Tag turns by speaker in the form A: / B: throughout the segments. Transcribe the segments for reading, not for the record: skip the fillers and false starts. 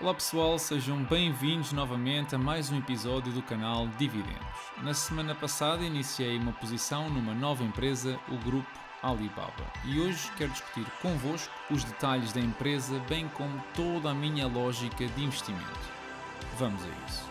A: Olá pessoal, sejam bem-vindos novamente a mais um episódio do canal Dividendos. Na semana passada iniciei uma posição numa nova empresa, o grupo Alibaba, e hoje quero discutir convosco os detalhes da empresa, bem como toda a minha lógica de investimento. Vamos a isso.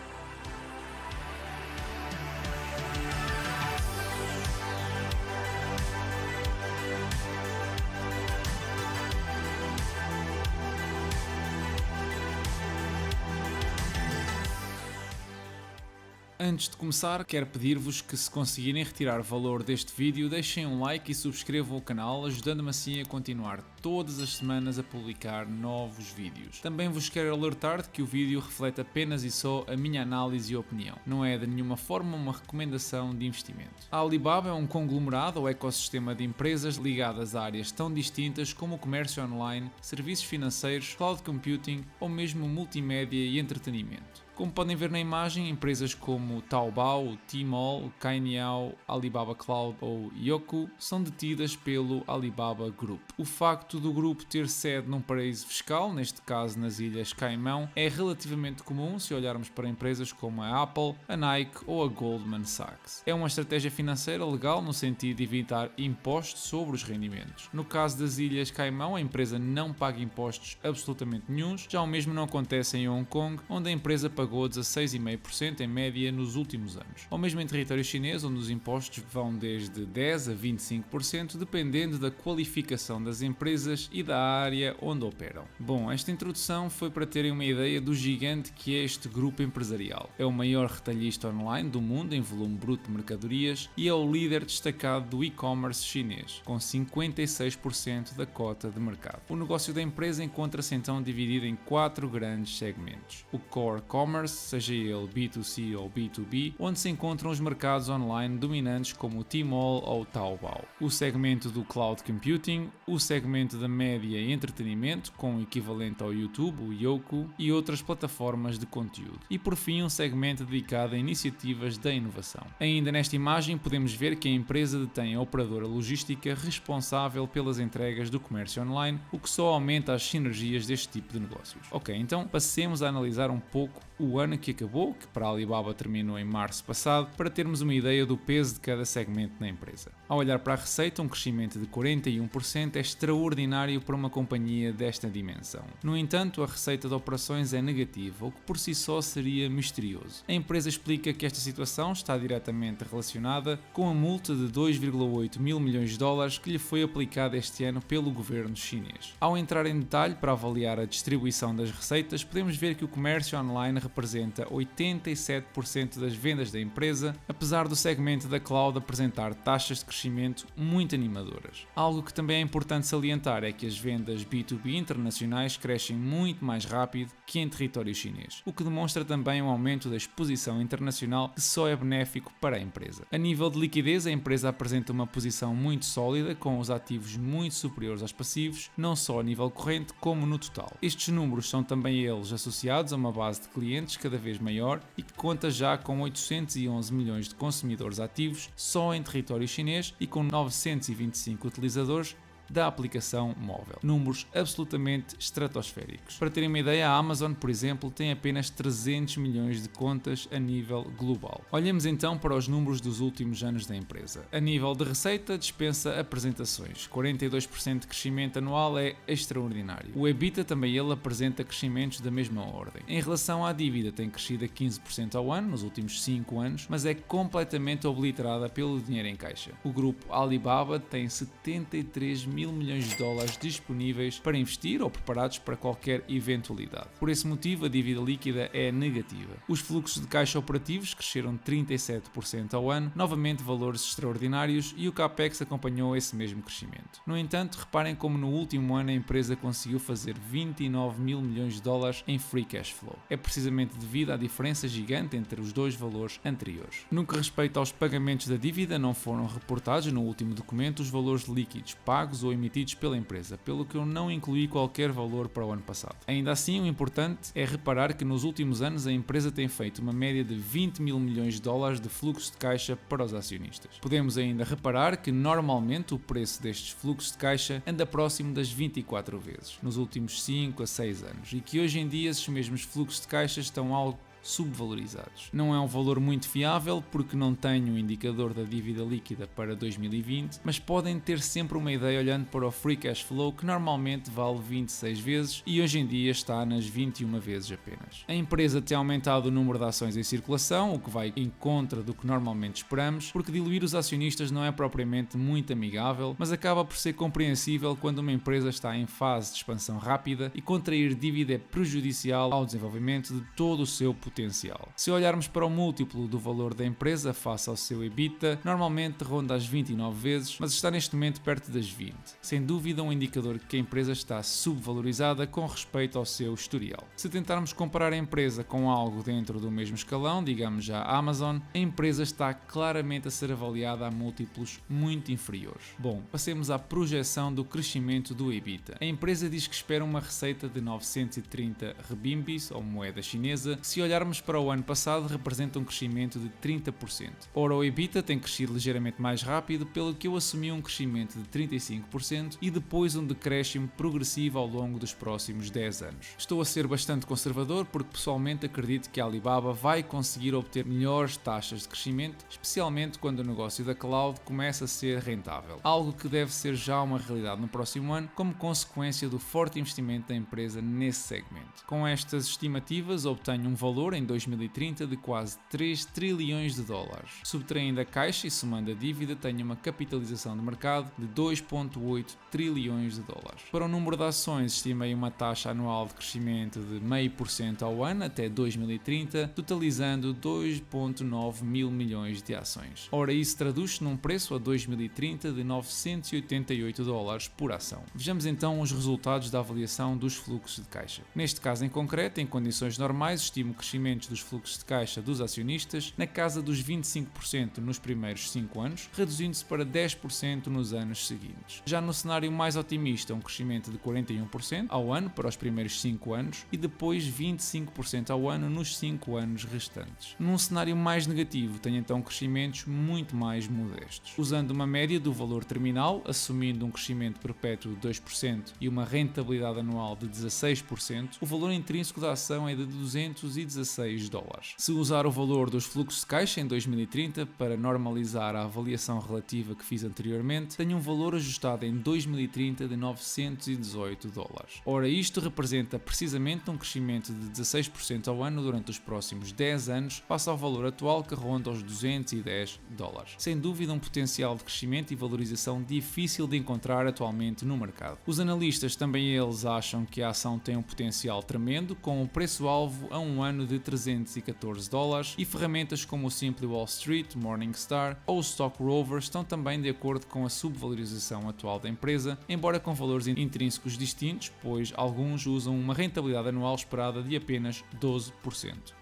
A: Antes de começar, quero pedir-vos que, se conseguirem retirar valor deste vídeo, deixem um like e subscrevam o canal, ajudando-me assim a continuar todas as semanas a publicar novos vídeos. Também vos quero alertar de que o vídeo reflete apenas e só a minha análise e opinião, não é de nenhuma forma uma recomendação de investimento. A Alibaba é um conglomerado ou ecossistema de empresas ligadas a áreas tão distintas como o comércio online, serviços financeiros, cloud computing ou mesmo multimédia e entretenimento. Como podem ver na imagem, empresas como Taobao, Tmall, Cainiao, Alibaba Cloud ou Youku são detidas pelo Alibaba Group. O facto do grupo ter sede num paraíso fiscal, neste caso nas Ilhas Caimão, é relativamente comum se olharmos para empresas como a Apple, a Nike ou a Goldman Sachs. É uma estratégia financeira legal no sentido de evitar impostos sobre os rendimentos. No caso das Ilhas Caimão, a empresa não paga impostos absolutamente nenhuns, já o mesmo não acontece em Hong Kong, onde a empresa pagou 16,5% em média nos últimos anos. Ou mesmo em território chinês, onde os impostos vão desde 10% a 25%, dependendo da qualificação das empresas e da área onde operam. Bom, esta introdução foi para terem uma ideia do gigante que é este grupo empresarial. É o maior retalhista online do mundo em volume bruto de mercadorias e é o líder destacado do e-commerce chinês, com 56% da cota de mercado. O negócio da empresa encontra-se então dividido em 4 grandes segmentos. O Core Commerce, seja ele B2C ou B2B, onde se encontram os mercados online dominantes como o Tmall ou o Taobao. O segmento do Cloud Computing, o segmento da média e entretenimento, com o equivalente ao YouTube, o Youku, e outras plataformas de conteúdo. E por fim, um segmento dedicado a iniciativas da inovação. Ainda nesta imagem podemos ver que a empresa detém a operadora logística responsável pelas entregas do comércio online, o que só aumenta as sinergias deste tipo de negócios. Ok, então passemos a analisar um pouco o ano que acabou, que para a Alibaba terminou em março passado, para termos uma ideia do peso de cada segmento na empresa. Ao olhar para a receita, um crescimento de 41% é extraordinário para uma companhia desta dimensão. No entanto, a receita de operações é negativa, o que por si só seria misterioso. A empresa explica que esta situação está diretamente relacionada com a multa de 2,8 mil milhões de dólares que lhe foi aplicada este ano pelo governo chinês. Ao entrar em detalhe para avaliar a distribuição das receitas, podemos ver que o comércio online representa 87% das vendas da empresa, apesar do segmento da cloud apresentar taxas de crescimento muito animadoras. Algo que também é importante salientar é que as vendas B2B internacionais crescem muito mais rápido que em território chinês, o que demonstra também um aumento da exposição internacional que só é benéfico para a empresa. A nível de liquidez, a empresa apresenta uma posição muito sólida, com os ativos muito superiores aos passivos, não só a nível corrente como no total. Estes números são também eles associados a uma base de clientes cada vez maior e que conta já com 811 milhões de consumidores ativos só em território chinês e com 925 utilizadores da aplicação móvel. Números absolutamente estratosféricos. Para terem uma ideia, a Amazon, por exemplo, tem apenas 300 milhões de contas a nível global. Olhemos então para os números dos últimos anos da empresa. A nível de receita, dispensa apresentações. 42% de crescimento anual é extraordinário. O EBITDA também ele apresenta crescimentos da mesma ordem. Em relação à dívida, tem crescido a 15% ao ano nos últimos 5 anos, mas é completamente obliterada pelo dinheiro em caixa. O grupo Alibaba tem 73 mil milhões de dólares disponíveis para investir ou preparados para qualquer eventualidade. Por esse motivo, a dívida líquida é negativa. Os fluxos de caixa operativos cresceram 37% ao ano, novamente valores extraordinários, e o CAPEX acompanhou esse mesmo crescimento. No entanto, reparem como no último ano a empresa conseguiu fazer 29 mil milhões de dólares em free cash flow. É precisamente devido à diferença gigante entre os dois valores anteriores. No que respeita aos pagamentos da dívida, não foram reportados no último documento os valores líquidos pagos ou emitidos pela empresa, pelo que eu não incluí qualquer valor para o ano passado. Ainda assim, o importante é reparar que nos últimos anos a empresa tem feito uma média de 20 mil milhões de dólares de fluxo de caixa para os acionistas. Podemos ainda reparar que normalmente o preço destes fluxos de caixa anda próximo das 24 vezes, nos últimos 5 a 6 anos, e que hoje em dia esses mesmos fluxos de caixa estão algo subvalorizados. Não é um valor muito fiável porque não tenho o indicador da dívida líquida para 2020, mas podem ter sempre uma ideia olhando para o Free Cash Flow, que normalmente vale 26 vezes e hoje em dia está nas 21 vezes apenas. A empresa tem aumentado o número de ações em circulação, o que vai em contra do que normalmente esperamos, porque diluir os acionistas não é propriamente muito amigável, mas acaba por ser compreensível quando uma empresa está em fase de expansão rápida e contrair dívida é prejudicial ao desenvolvimento de todo o seu potencial. Se olharmos para o múltiplo do valor da empresa face ao seu EBITDA, normalmente ronda as 29 vezes, mas está neste momento perto das 20. Sem dúvida um indicador que a empresa está subvalorizada com respeito ao seu historial. Se tentarmos comparar a empresa com algo dentro do mesmo escalão, digamos já a Amazon, a empresa está claramente a ser avaliada a múltiplos muito inferiores. Bom, passemos à projeção do crescimento do EBITDA. A empresa diz que espera uma receita de 930 renminbis, ou moeda chinesa, que se olharmos para o ano passado representa um crescimento de 30%. Ora, o EBITDA tem crescido ligeiramente mais rápido, pelo que eu assumi um crescimento de 35% e depois um decréscimo progressivo ao longo dos próximos 10 anos. Estou a ser bastante conservador porque pessoalmente acredito que a Alibaba vai conseguir obter melhores taxas de crescimento, especialmente quando o negócio da cloud começa a ser rentável, algo que deve ser já uma realidade no próximo ano como consequência do forte investimento da empresa nesse segmento. Com estas estimativas obtenho um valor em 2030 de quase 3 trilhões de dólares. Subtraindo a caixa e somando a dívida, tenho uma capitalização de mercado de 2,8 trilhões de dólares. Para o número de ações, estimei uma taxa anual de crescimento de 0,5% ao ano até 2030, totalizando 2,9 mil milhões de ações. Ora, isso traduz-se num preço a 2030 de 988 dólares por ação. Vejamos então os resultados da avaliação dos fluxos de caixa. Neste caso em concreto, em condições normais, estimo crescimentos dos fluxos de caixa dos acionistas na casa dos 25% nos primeiros 5 anos, reduzindo-se para 10% nos anos seguintes. Já no cenário mais otimista, um crescimento de 41% ao ano para os primeiros 5 anos e depois 25% ao ano nos 5 anos restantes. Num cenário mais negativo, tenho então crescimentos muito mais modestos. Usando uma média do valor terminal, assumindo um crescimento perpétuo de 2% e uma rentabilidade anual de 16%, o valor intrínseco da ação é de 216 dólares. Se usar o valor dos fluxos de caixa em 2030 para normalizar a avaliação relativa que fiz anteriormente, tenho um valor ajustado em 2030 de 918 dólares. Ora, isto representa precisamente um crescimento de 16% ao ano durante os próximos 10 anos, face ao valor atual que ronda os 210 dólares. Sem dúvida um potencial de crescimento e valorização difícil de encontrar atualmente no mercado. Os analistas também eles acham que a ação tem um potencial tremendo, com o preço-alvo a um ano de 314 dólares e ferramentas como o Simply Wall Street, Morningstar ou o Stock Rover estão também de acordo com a subvalorização atual da empresa, embora com valores intrínsecos distintos, pois alguns usam uma rentabilidade anual esperada de apenas 12%.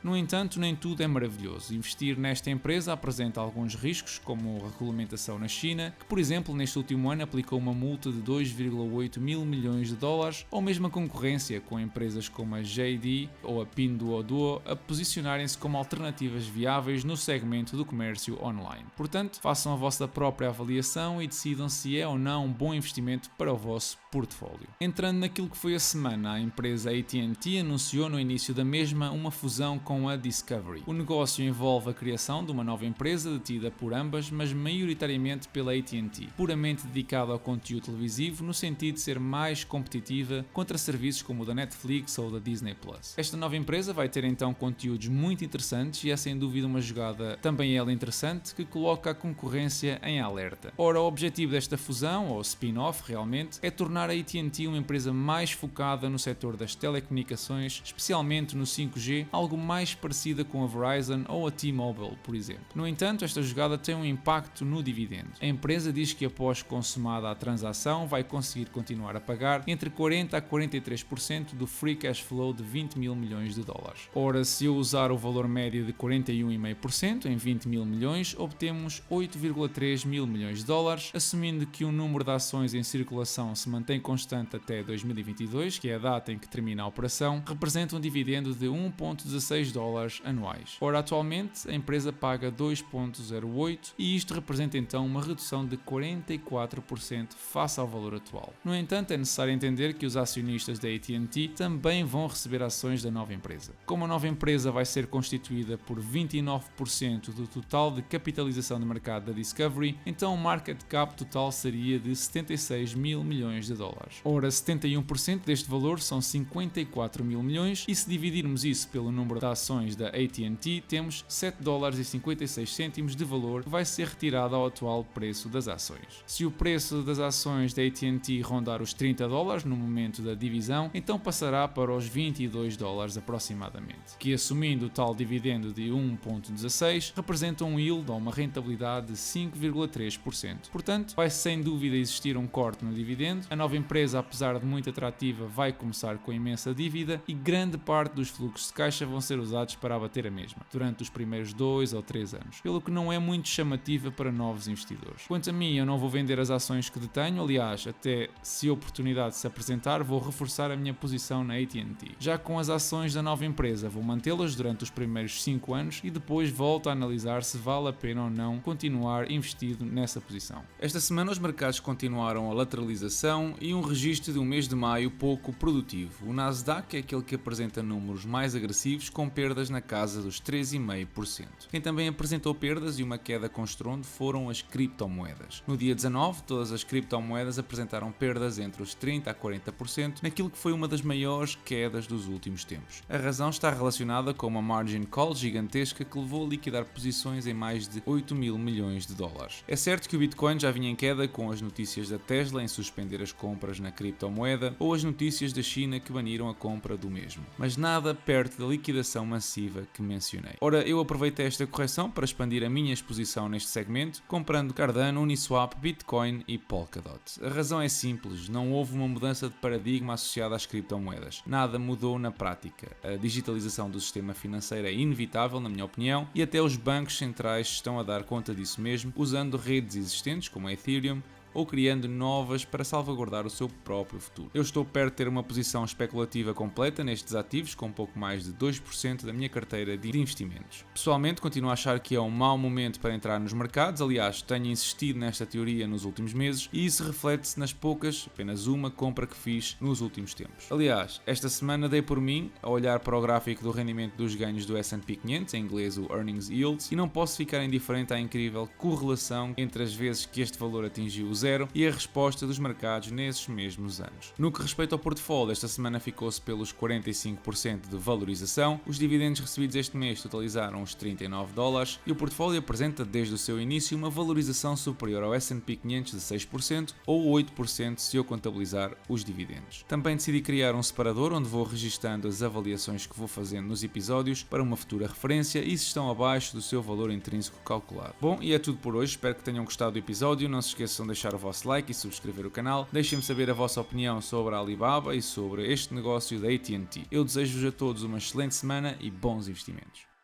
A: No entanto, nem tudo é maravilhoso. Investir nesta empresa apresenta alguns riscos, como a regulamentação na China, que por exemplo neste último ano aplicou uma multa de 2,8 mil milhões de dólares, ou mesmo a concorrência com empresas como a JD ou a Pinduoduo a posicionarem-se como alternativas viáveis no segmento do comércio online. Portanto, façam a vossa própria avaliação e decidam se é ou não um bom investimento para o vosso portfólio. Entrando naquilo que foi a semana, a empresa AT&T anunciou no início da mesma uma fusão com a Discovery. O negócio envolve a criação de uma nova empresa detida por ambas, mas maioritariamente pela AT&T, puramente dedicada ao conteúdo televisivo no sentido de ser mais competitiva contra serviços como o da Netflix ou da Disney+. Esta nova empresa vai ter então conteúdos muito interessantes e é sem dúvida uma jogada também ela interessante que coloca a concorrência em alerta. Ora, o objetivo desta fusão, ou spin-off realmente, é tornar a AT&T uma empresa mais focada no setor das telecomunicações, especialmente no 5G, algo mais parecida com a Verizon ou a T-Mobile, por exemplo. No entanto, esta jogada tem um impacto no dividendo. A empresa diz que após consumada a transação vai conseguir continuar a pagar entre 40% a 43% do free cash flow de 20 mil milhões de dólares. Ora, Ora, se eu usar o valor médio de 41,5% em 20 mil milhões, obtemos 8,3 mil milhões de dólares, assumindo que o número de ações em circulação se mantém constante até 2022, que é a data em que termina a operação, representa um dividendo de 1,16 dólares anuais. Ora, atualmente a empresa paga 2,08 e isto representa então uma redução de 44% face ao valor atual. No entanto, é necessário entender que os acionistas da AT&T também vão receber ações da nova empresa. Como a nova empresa vai ser constituída por 29% do total de capitalização de mercado da Discovery, então o market cap total seria de 76 mil milhões de dólares. Ora, 71% deste valor são 54 mil milhões e se dividirmos isso pelo número de ações da AT&T, temos 7 dólares e 56 cêntimos de valor que vai ser retirado ao atual preço das ações. Se o preço das ações da AT&T rondar os 30 dólares no momento da divisão, então passará para os 22 dólares aproximadamente, que assumindo o tal dividendo de 1,16 representa um yield ou uma rentabilidade de 5,3%. Portanto, vai sem dúvida existir um corte no dividendo. A nova empresa, apesar de muito atrativa, vai começar com imensa dívida e grande parte dos fluxos de caixa vão ser usados para abater a mesma, durante os primeiros 2 ou 3 anos, pelo que não é muito chamativa para novos investidores. Quanto a mim, eu não vou vender as ações que detenho, aliás, até se a oportunidade se apresentar, vou reforçar a minha posição na AT&T. Já com as ações da nova empresa, vou mantê-las durante os primeiros 5 anos e depois volto a analisar se vale a pena ou não continuar investido nessa posição. Esta semana os mercados continuaram a lateralização e um registro de um mês de maio pouco produtivo. O Nasdaq é aquele que apresenta números mais agressivos, com perdas na casa dos 3,5%. Quem também apresentou perdas e uma queda com estrondo foram as criptomoedas. No dia 19, todas as criptomoedas apresentaram perdas entre os 30% a 40%, naquilo que foi uma das maiores quedas dos últimos tempos. A razão está relacionada com uma margin call gigantesca que levou a liquidar posições em mais de 8 mil milhões de dólares. É certo que o Bitcoin já vinha em queda com as notícias da Tesla em suspender as compras na criptomoeda ou as notícias da China que baniram a compra do mesmo, mas nada perto da liquidação massiva que mencionei. Ora, eu aproveitei esta correção para expandir a minha exposição neste segmento, comprando Cardano, Uniswap, Bitcoin e Polkadot. A razão é simples, não houve uma mudança de paradigma associada às criptomoedas. Nada mudou na prática. A digitalização do sistema financeiro é inevitável, na minha opinião, e até os bancos centrais estão a dar conta disso mesmo, usando redes existentes como a Ethereum, ou criando novas para salvaguardar o seu próprio futuro. Eu estou perto de ter uma posição especulativa completa nestes ativos, com um pouco mais de 2% da minha carteira de investimentos. Pessoalmente, continuo a achar que é um mau momento para entrar nos mercados, aliás, tenho insistido nesta teoria nos últimos meses e isso reflete-se nas poucas, apenas uma, compra que fiz nos últimos tempos. Aliás, esta semana dei por mim a olhar para o gráfico do rendimento dos ganhos do S&P 500, em inglês o Earnings Yields, e não posso ficar indiferente à incrível correlação entre as vezes que este valor atingiu o zero e a resposta dos mercados nesses mesmos anos. No que respeita ao portfólio, esta semana ficou-se pelos 45% de valorização, os dividendos recebidos este mês totalizaram os 39 dólares e o portfólio apresenta desde o seu início uma valorização superior ao S&P 500 de 6% ou 8% se eu contabilizar os dividendos. Também decidi criar um separador onde vou registando as avaliações que vou fazendo nos episódios para uma futura referência e se estão abaixo do seu valor intrínseco calculado. Bom, e é tudo por hoje, espero que tenham gostado do episódio, não se esqueçam de deixar o vosso like e subscrever o canal, deixem-me saber a vossa opinião sobre a Alibaba e sobre este negócio da AT&T. Eu desejo-vos a todos uma excelente semana e bons investimentos.